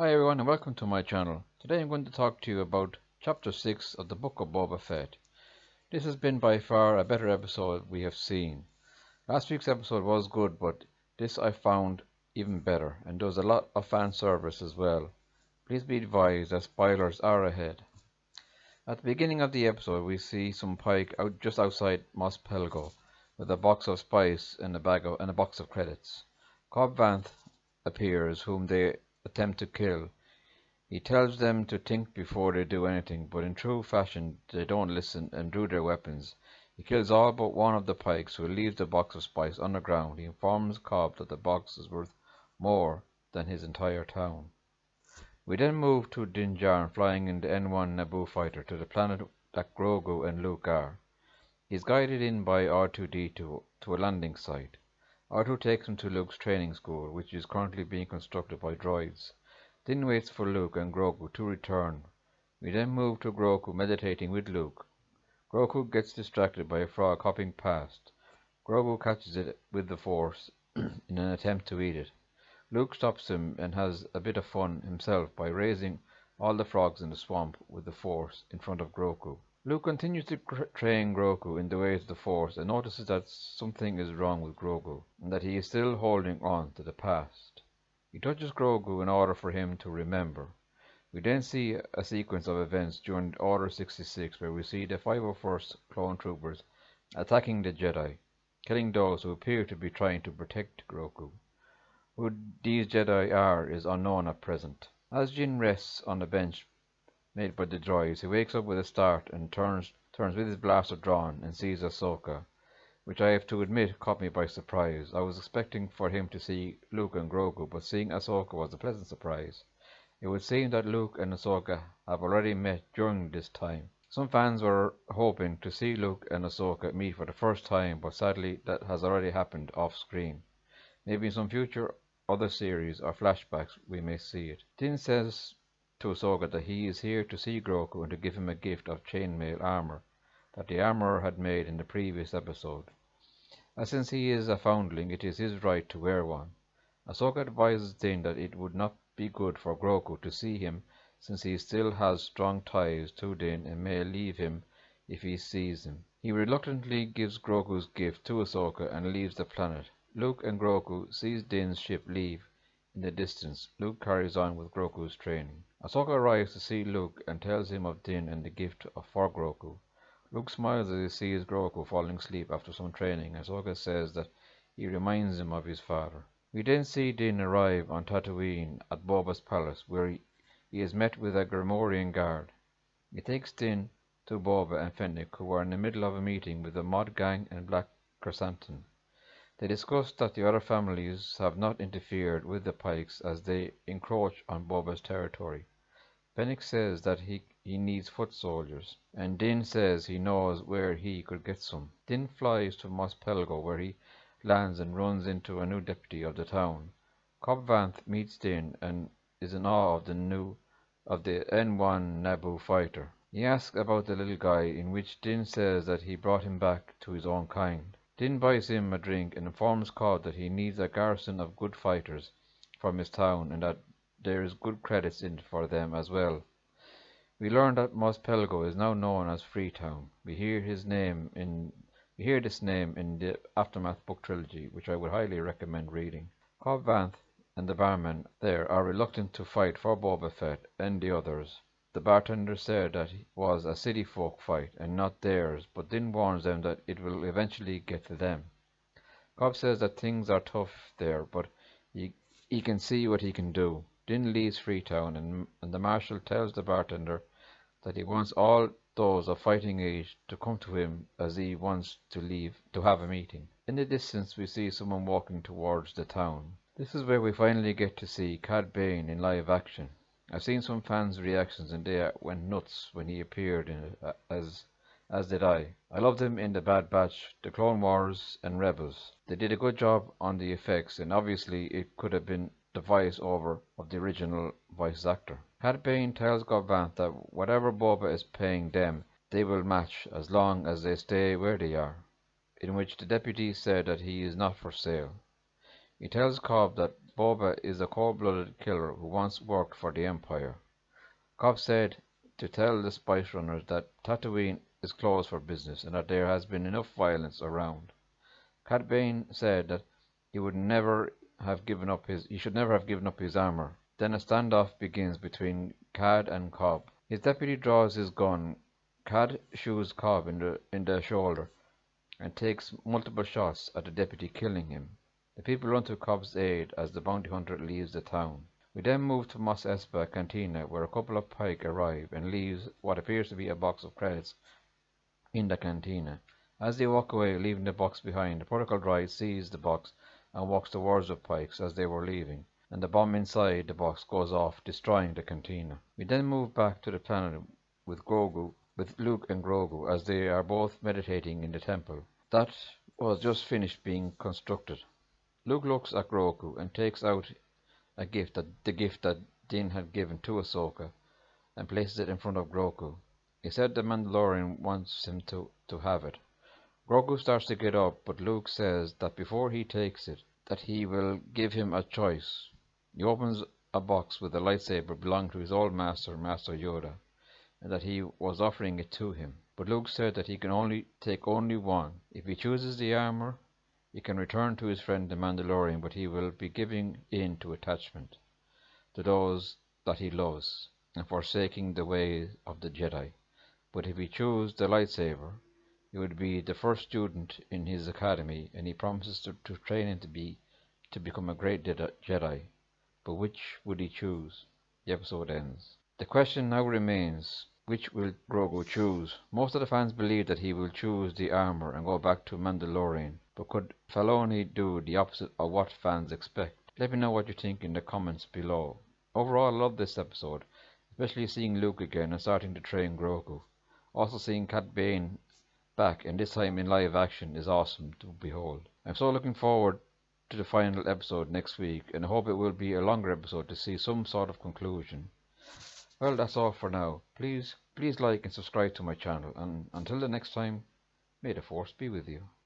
Hi everyone and welcome to my channel. Today I'm going to talk to you about Chapter 6 of the Book of Boba Fett. This has been by far a better episode we have seen. Last week's episode was good, but this I found even better, and does a lot of fan service as well. Please be advised that spoilers are ahead. At the beginning of the episode we see some pike just outside Mos Pelgo with a box of spice and a box of credits. Cobb Vanth appears, whom they attempt to kill. He tells them to think before they do anything, but in true fashion they don't listen and drew their weapons. He kills all but one of the pikes, who leaves the box of spice on the ground. He informs Cobb that the box is worth more than his entire town. We then move to Din Djarin flying in the N1 Naboo fighter to the planet that Grogu and Luke are. He is guided in by R2-D2 to a landing site. R2 takes him to Luke's training school, which is currently being constructed by droids. Din waits for Luke and Grogu to return. We then move to Grogu meditating with Luke. Grogu gets distracted by a frog hopping past. Grogu catches it with the Force in an attempt to eat it. Luke stops him and has a bit of fun himself by raising all the frogs in the swamp with the Force in front of Grogu. Luke continues to train Grogu in the ways of the Force and notices that something is wrong with Grogu, and that he is still holding on to the past. He touches Grogu in order for him to remember. We then see a sequence of events during Order 66 where we see the 501st Clone Troopers attacking the Jedi, killing those who appear to be trying to protect Grogu. Who these Jedi are is unknown at present. As Jin rests on the bench made by the droids, he wakes up with a start and turns with his blaster drawn and sees Ahsoka, which I have to admit caught me by surprise. I was expecting for him to see Luke and Grogu, but seeing Ahsoka was a pleasant surprise. It would seem that Luke and Ahsoka have already met during this time. Some fans were hoping to see Luke and Ahsoka meet for the first time, but sadly that has already happened off screen. Maybe in some future other series or flashbacks we may see it. Din says to Ahsoka that he is here to see Grogu and to give him a gift of chainmail armor that the armorer had made in the previous episode. As since he is a foundling, it is his right to wear one. Ahsoka advises Din that it would not be good for Grogu to see him, since he still has strong ties to Din and may leave him if he sees him. He reluctantly gives Grogu's gift to Ahsoka and leaves the planet. Luke and Grogu sees Din's ship leave in the distance. Luke carries on with Grogu's training. Ahsoka arrives to see Luke and tells him of Din and the gift for Grogu. Luke smiles as he sees Grogu falling asleep after some training. Ahsoka says that he reminds him of his father. We then see Din arrive on Tatooine at Boba's palace, where he is met with a Gremorian guard. He takes Din to Boba and Fennec, who are in the middle of a meeting with the Mod Gang and Black Chrysanthemum. They discuss that the other families have not interfered with the Pikes as they encroach on Boba's territory. Fennec says that he needs foot soldiers, and Din says he knows where he could get some. Din flies to Mos Pelgo, where he lands and runs into a new deputy of the town. Cobb Vanth meets Din and is in awe of the N1 Naboo fighter. He asks about the little guy, in which Din says that he brought him back to his own kind. Din buys him a drink and informs Cobb that he needs a garrison of good fighters from his town and that there is good credits in for them as well. We learn that Mos Pelgo is now known as Freetown. We hear this name in the Aftermath book trilogy, which I would highly recommend reading. Cobb Vanth and the barman there are reluctant to fight for Boba Fett and the others. The bartender said that it was a city folk fight and not theirs, but Din warns them that it will eventually get to them. Cobb says that things are tough there, but he can see what he can do. Din leaves Freetown and the marshal tells the bartender that he wants all those of fighting age to come to him as he wants to have a meeting. In the distance we see someone walking towards the town. This is where we finally get to see Cad Bane in live action. I've seen some fans' reactions and they went nuts when he appeared in it, as did I. I loved him in The Bad Batch, The Clone Wars and Rebels. They did a good job on the effects, and obviously it could have been the voice over of the original voice actor. Cad Bane tells Cobb Vanth that whatever Boba is paying them, they will match as long as they stay where they are, in which the deputy said that he is not for sale. He tells Cobb that Boba is a cold-blooded killer who once worked for the Empire. Cobb said to tell the Spice Runners that Tatooine is closed for business and that there has been enough violence around. Cad Bane said that he should never have given up his armor. Then a standoff begins between Cad and Cobb. His deputy draws his gun. Cad shoots Cobb in the shoulder and takes multiple shots at the deputy, killing him. The people run to Cobb's aid as the bounty hunter leaves the town. We then move to Mos Espa Cantina, where a couple of pike arrive and leaves what appears to be a box of credits in the cantina. As they walk away, leaving the box behind, the protocol droid sees the box and walks towards the pikes as they were leaving, and the bomb inside the box goes off, destroying the cantina. We then move back to the planet with Luke and Grogu, as they are both meditating in the temple that was just finished being constructed. Luke looks at Grogu and takes out the gift that Din had given to Ahsoka, and places it in front of Grogu. He said the Mandalorian wants him to have it. Grogu starts to get up, but Luke says that before he takes it, that he will give him a choice. He opens a box with a lightsaber belonging to his old master, Master Yoda, and that he was offering it to him. But Luke said that he can take only one. If he chooses the armor, he can return to his friend the Mandalorian, but he will be giving in to attachment to those that he loves, and forsaking the way of the Jedi. But if he chooses the lightsaber, he would be the first student in his academy, and he promises to train him to become a great Jedi. But which would he choose? The episode ends. The question now remains, which will Grogu choose? Most of the fans believe that he will choose the armor and go back to Mandalorian, but could Filoni do the opposite of what fans expect? Let me know what you think in the comments below. Overall, I love this episode, especially seeing Luke again and starting to train Grogu. Also seeing Cad Bane back, and this time in live action, is awesome to behold. I'm so looking forward to the final episode next week, and I hope it will be a longer episode to see some sort of conclusion. Well, that's all for now. Please like and subscribe to my channel, and until the next time, may the Force be with you.